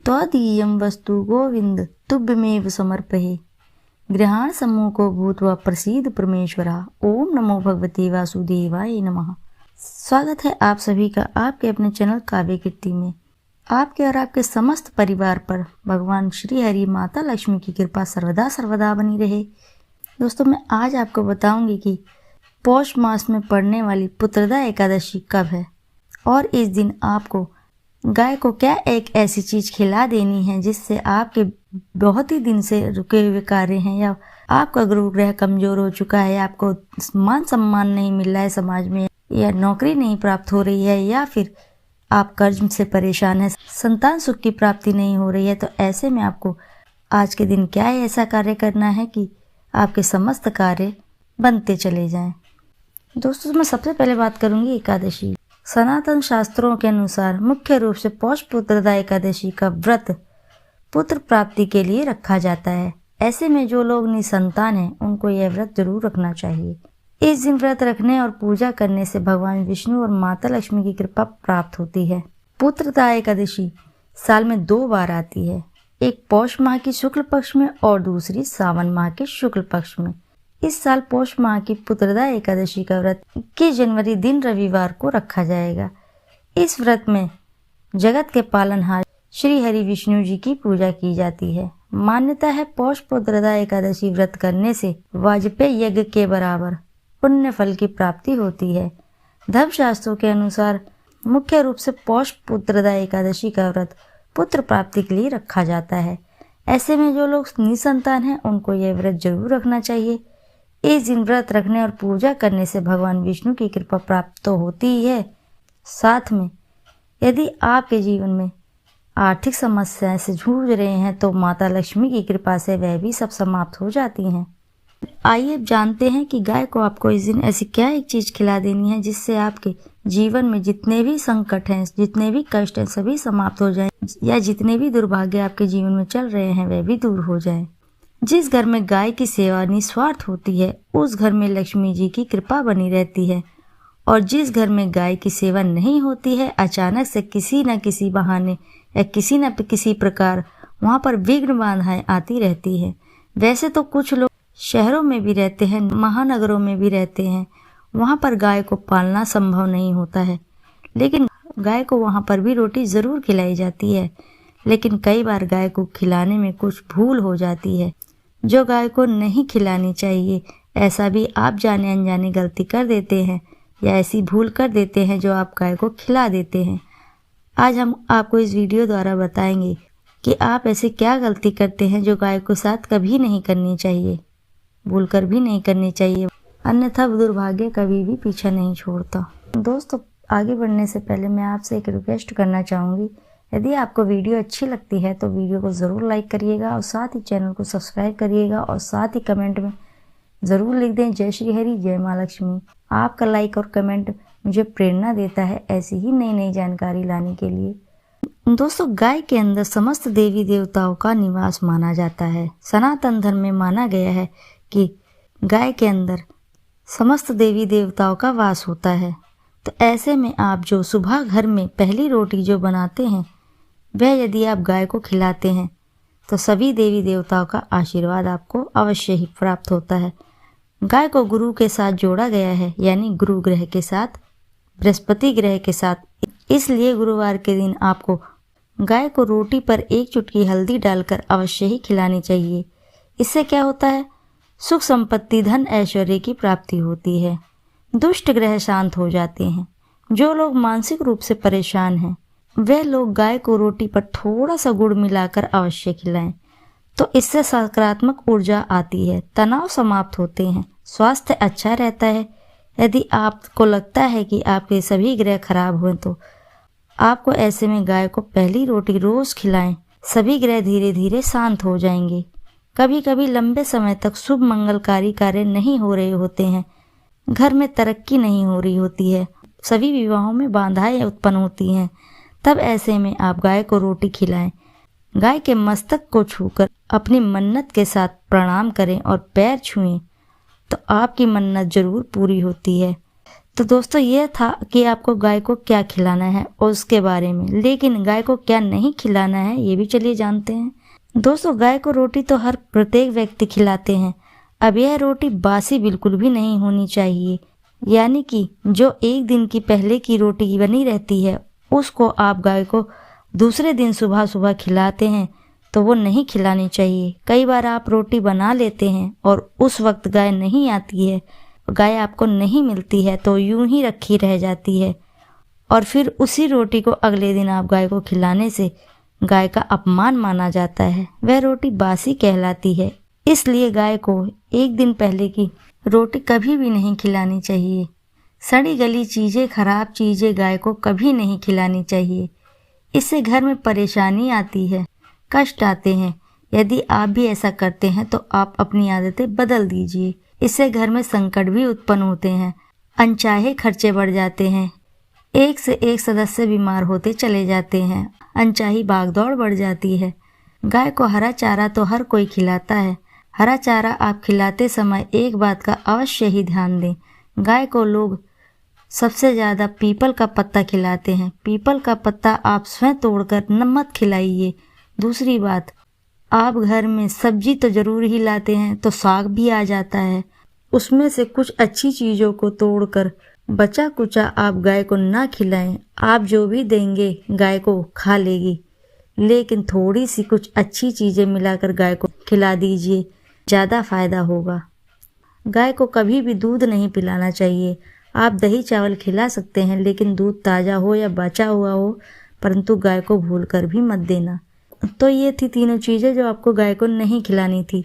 त्वदीयं वस्तु गोविंद तुभ्यमेव समर्पये। गृहाण सम्मुखो भूत्वा प्रसीद परमेश्वरा। ओम नमो भगवते वासुदेवाय नमः। स्वागत है आप सभी का आपके अपने चैनल काव्य कीर्ति में। आपके और आपके समस्त परिवार पर भगवान श्री हरि माता लक्ष्मी की कृपा सर्वदा सर्वदा बनी रहे। दोस्तों, मैं आज आपको बताऊंगी कि पौष मास में पड़ने वाली पुत्रदा एकादशी कब है और इस दिन आपको गाय को क्या एक ऐसी चीज खिला देनी है जिससे आपके बहुत ही दिन से रुके हुए कार्य हैं, या आपका गुरु ग्रह कमजोर हो चुका है, आपको मान सम्मान नहीं मिल रहा है समाज में, या नौकरी नहीं प्राप्त हो रही है, या फिर आप कर्ज से परेशान है, संतान सुख की प्राप्ति नहीं हो रही है। तो ऐसे में आपको आज के दिन क्या ऐसा कार्य करना है कि आपके समस्त कार्य बनते चले जाएं। दोस्तों, मैं सबसे पहले बात करूंगी एकादशी। सनातन शास्त्रों के अनुसार मुख्य रूप से पौष पुत्रदा एकादशी का व्रत पुत्र प्राप्ति के लिए रखा जाता है। ऐसे में जो लोग निसंतान हैं उनको यह व्रत जरूर रखना चाहिए। इस दिन व्रत रखने और पूजा करने से भगवान विष्णु और माता लक्ष्मी की कृपा प्राप्त होती है। पुत्रदा एकादशी साल में 2 बार आती है, एक पौष माह की शुक्ल पक्ष में और दूसरी सावन माह के शुक्ल पक्ष में। इस साल पौष माह की पुत्रदा एकादशी का व्रत 21 जनवरी दिन रविवार को रखा जाएगा। इस व्रत में जगत के पालनहार श्री हरि विष्णु जी की पूजा की जाती है। मान्यता है पौष पुत्रदा एकादशी व्रत करने से वाजपेयी यज्ञ के बराबर पुण्य फल की प्राप्ति होती है। धर्मशास्त्रों के अनुसार मुख्य रूप से पौष पुत्रदा एकादशी का व्रत पुत्र प्राप्ति के लिए रखा जाता है। ऐसे में जो लोग निसंतान हैं उनको यह व्रत जरूर रखना चाहिए। इस दिन व्रत रखने और पूजा करने से भगवान विष्णु की कृपा प्राप्त तो होती ही है, साथ में यदि आपके जीवन में आर्थिक समस्याएं से जूझ रहे हैं तो माता लक्ष्मी की कृपा से वह भी सब समाप्त हो जाती हैं। आइए अब जानते हैं कि गाय को आपको इस दिन ऐसी क्या एक चीज खिला देनी है जिससे आपके जीवन में जितने भी संकट हैं, जितने भी कष्ट हैं, सभी समाप्त हो जाएं, या जितने भी दुर्भाग्य आपके जीवन में चल रहे हैं वह भी दूर हो जाएं। जिस घर में गाय की सेवा निस्वार्थ होती है उस घर में लक्ष्मी जी की कृपा बनी रहती है, और जिस घर में गाय की सेवा नहीं होती है अचानक से किसी न किसी बहाने या किसी न किसी प्रकार वहां पर विघ्न बाधाएं आती रहती है। वैसे तो कुछ लोग शहरों में भी रहते हैं, महानगरों में भी रहते हैं, वहां पर गाय को पालना संभव नहीं होता है, लेकिन गाय को वहां पर भी रोटी जरूर खिलाई जाती है। लेकिन कई बार गाय को खिलाने में कुछ भूल हो जाती है जो गाय को नहीं खिलानी चाहिए। ऐसा भी आप जाने अनजाने गलती कर देते हैं या ऐसी भूल कर देते हैं जो आप गाय को खिला देते हैं। आज हम आपको इस वीडियो द्वारा बताएंगे कि आप ऐसे क्या गलती करते हैं जो गाय के साथ कभी नहीं करनी चाहिए, भूल कर भी नहीं करनी चाहिए, अन्यथा दुर्भाग्य कभी भी पीछा नहीं छोड़ता। दोस्तों, आगे बढ़ने से पहले मैं आपसे एक रिक्वेस्ट करना चाहूँगी, यदि आपको वीडियो अच्छी लगती है तो वीडियो को ज़रूर लाइक करिएगा और साथ ही चैनल को सब्सक्राइब करिएगा, और साथ ही कमेंट में ज़रूर लिख दें जय श्री हरि जय माँ लक्ष्मी। आपका लाइक और कमेंट मुझे प्रेरणा देता है ऐसी ही नई नई जानकारी लाने के लिए। दोस्तों, गाय के अंदर समस्त देवी देवताओं का निवास माना जाता है। सनातन धर्म में माना गया है कि गाय के अंदर समस्त देवी देवताओं का वास होता है। तो ऐसे में आप जो सुबह घर में पहली रोटी जो बनाते हैं वह यदि आप गाय को खिलाते हैं तो सभी देवी देवताओं का आशीर्वाद आपको अवश्य ही प्राप्त होता है। गाय को गुरु के साथ जोड़ा गया है, यानी गुरु ग्रह के साथ, बृहस्पति ग्रह के साथ। इसलिए गुरुवार के दिन आपको गाय को रोटी पर 1 चुटकी हल्दी डालकर अवश्य ही खिलानी चाहिए। इससे क्या होता है, सुख संपत्ति धन ऐश्वर्य की प्राप्ति होती है, दुष्ट ग्रह शांत हो जाते हैं। जो लोग मानसिक रूप से परेशान हैं वे लोग गाय को रोटी पर थोड़ा सा गुड़ मिलाकर अवश्य खिलाएं, तो इससे सकारात्मक ऊर्जा आती है, तनाव समाप्त होते हैं, स्वास्थ्य अच्छा रहता है। यदि आपको लगता है कि आपके सभी ग्रह खराब हुए तो आपको ऐसे में गाय को पहली रोटी रोज खिलाएं, सभी ग्रह धीरे धीरे शांत हो जाएंगे। कभी कभी लंबे समय तक शुभ मंगलकारी कार्य नहीं हो रहे होते हैं, घर में तरक्की नहीं हो रही होती है, सभी विवाहों में बाधाएं उत्पन्न होती हैं, तब ऐसे में आप गाय को रोटी खिलाएं। गाय के मस्तक को छूकर अपनी मन्नत के साथ प्रणाम करें और पैर छुएं तो आपकी मन्नत जरूर पूरी होती है। तो दोस्तों ये था कि आपको गाय को क्या खिलाना है और उसके बारे में, लेकिन गाय को क्या नहीं खिलाना है ये भी चलिए जानते हैं। दोस्तों गाय को रोटी तो हर प्रत्येक व्यक्ति खिलाते हैं। अब यह रोटी बासी बिल्कुल भी नहीं होनी चाहिए, यानी कि जो एक दिन की पहले की रोटी बनी रहती है उसको आप गाय को दूसरे दिन सुबह सुबह खिलाते हैं तो वो नहीं खिलानी चाहिए। कई बार आप रोटी बना लेते हैं और उस वक्त गाय नहीं आती है, गाय आपको नहीं मिलती है, तो यूं ही रखी रह जाती है और फिर उसी रोटी को अगले दिन आप गाय को खिलाने से गाय का अपमान माना जाता है, वह रोटी बासी कहलाती है। इसलिए गाय को एक दिन पहले की रोटी कभी भी नहीं खिलानी चाहिए। सड़ी गली चीज़ें, खराब चीज़ें गाय को कभी नहीं खिलानी चाहिए। इससे घर में परेशानी आती है, कष्ट आते हैं। यदि आप भी ऐसा करते हैं तो आप अपनी आदतें बदल दीजिए। इससे घर में संकट भी उत्पन्न होते हैं, अनचाहे खर्चे बढ़ जाते हैं, एक से एक सदस्य बीमार होते चले जाते हैं, अनचाही भागदौड़ बढ़ जाती है। गाय को हरा चारा तो हर कोई खिलाता है। हरा चारा आप खिलाते समय एक बात का अवश्य ही ध्यान दें, गाय को लोग सबसे ज़्यादा पीपल का पत्ता खिलाते हैं। पीपल का पत्ता आप स्वयं तोड़कर मत खिलाइए। दूसरी बात, आप घर में सब्जी तो ज़रूर ही लाते हैं तो साग भी आ जाता है, उसमें से कुछ अच्छी चीज़ों को तोड़कर बचा कुचा आप गाय को ना खिलाएं। आप जो भी देंगे गाय को खा लेगी, लेकिन थोड़ी सी कुछ अच्छी चीज़ें मिलाकर गाय को खिला दीजिए, ज़्यादा फायदा होगा। गाय को कभी भी दूध नहीं पिलाना चाहिए। आप दही चावल खिला सकते हैं, लेकिन दूध ताज़ा हो या बचा हुआ हो, परंतु गाय को भूलकर भी मत देना। तो ये थी तीनों चीज़ें जो आपको गाय को नहीं खिलानी थी।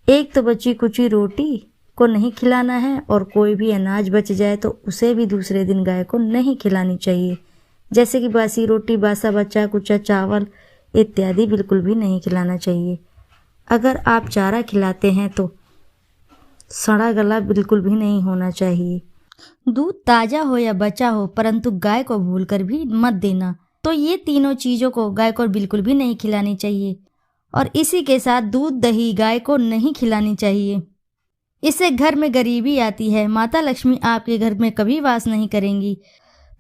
एक तो बची कुची रोटी को नहीं खिलाना है, और कोई भी अनाज बच जाए तो उसे भी दूसरे दिन गाय को नहीं खिलानी चाहिए, जैसे कि बासी रोटी, बासा बचा कुचा चावल इत्यादि बिल्कुल भी नहीं खिलाना चाहिए। अगर आप चारा खिलाते हैं तो सड़ा गला बिल्कुल भी नहीं होना चाहिए। दूध ताज़ा हो या बचा हो, परंतु गाय को भूलकर भी मत देना। तो ये तीनों चीज़ों को गाय को बिल्कुल भी नहीं खिलानी चाहिए, और इसी के साथ दूध दही गाय को नहीं खिलानी चाहिए। इससे घर में गरीबी आती है, माता लक्ष्मी आपके घर में कभी वास नहीं करेंगी।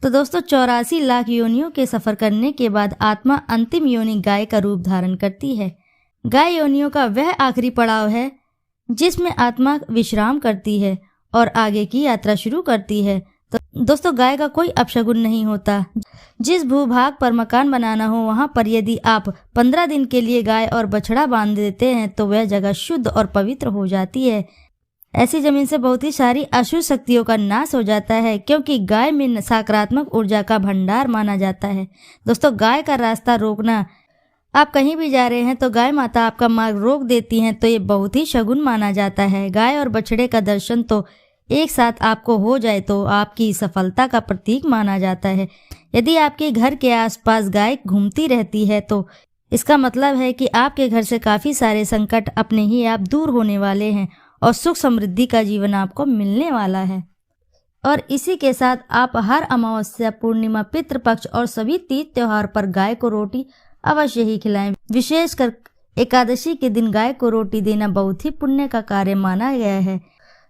तो दोस्तों 84 लाख योनियों के सफ़र करने के बाद आत्मा अंतिम योनि गाय का रूप धारण करती है। गाय योनियों का वह आखिरी पड़ाव है जिसमें आत्मा विश्राम करती है और आगे की यात्रा शुरू करती है। तो दोस्तों गाय का कोई अपशगुन नहीं होता। जिस भूभाग पर मकान बनाना हो वहाँ पर यदि आप 15 दिन के लिए गाय और बछड़ा बांध देते हैं तो वह जगह शुद्ध और पवित्र हो जाती है। ऐसी जमीन से बहुत ही सारी अशुभ शक्तियों का नाश हो जाता है, क्योंकि गाय में सकारात्मक ऊर्जा का भंडार माना जाता है। दोस्तों गाय का रास्ता रोकना, आप कहीं भी जा रहे हैं तो गाय माता आपका मार्ग रोक देती हैं तो ये बहुत ही शगुन माना जाता है। गाय और बछड़े का दर्शन तो एक साथ आपको हो जाए तो आपकी सफलता का प्रतीक माना जाता है। यदि आपके घर के आसपास गाय घूमती रहती है तो इसका मतलब है कि आपके घर से काफ़ी सारे संकट अपने ही आप दूर होने वाले हैं और सुख समृद्धि का जीवन आपको मिलने वाला है। और इसी के साथ आप हर अमावस्या, पूर्णिमा, पितृपक्ष और सभी तीज त्योहार पर गाय को रोटी अवश्य ही खिलाएं। विशेषकर एकादशी के दिन गाय को रोटी देना बहुत ही पुण्य का कार्य माना गया है।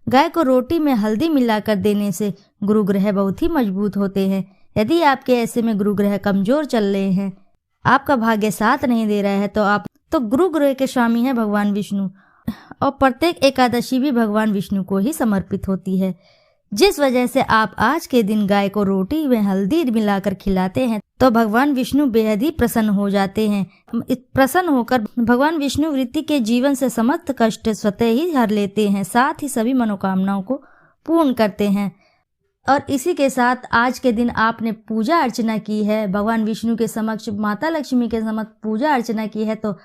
गाय को रोटी में हल्दी मिलाकर देने से गुरु ग्रह बहुत ही मजबूत होते हैं। यदि आपके ऐसे में गुरु ग्रह कमजोर चल रहे हैं, आपका भाग्य साथ नहीं दे रहा है, तो गुरु ग्रह के स्वामी है भगवान विष्णु, और प्रत्येक एकादशी भी भगवान विष्णु को ही समर्पित होती है। जिस वजह से आप आज के दिन गाय को रोटी में हल्दी मिलाकर खिलाते हैं तो भगवान विष्णु बेहद ही प्रसन्न हो जाते हैं। प्रसन्न होकर भगवान विष्णु वृत्ति के जीवन से समस्त कष्ट स्वतः ही हर लेते हैं, साथ ही सभी मनोकामनाओं को पूर्ण करते हैं। और इसी के साथ आज के दिन आपने पूजा अर्चना की है, भगवान विष्णु के समक्ष माता लक्ष्मी के समक्ष पूजा अर्चना की है, तो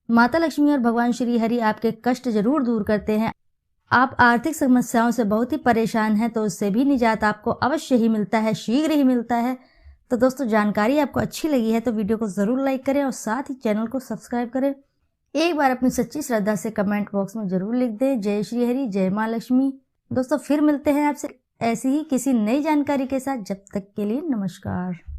माता लक्ष्मी और भगवान श्री हरि आपके कष्ट जरूर दूर करते हैं। आप आर्थिक समस्याओं से बहुत ही परेशान हैं तो उससे भी निजात आपको अवश्य ही मिलता है, शीघ्र ही मिलता है। तो दोस्तों जानकारी आपको अच्छी लगी है तो वीडियो को ज़रूर लाइक करें और साथ ही चैनल को सब्सक्राइब करें। एक बार अपनी सच्ची श्रद्धा से कमेंट बॉक्स में ज़रूर लिख दें जय श्री हरि, जय माँ लक्ष्मी। दोस्तों फिर मिलते हैं आपसे ऐसी ही किसी नई जानकारी के साथ। जब तक के लिए नमस्कार।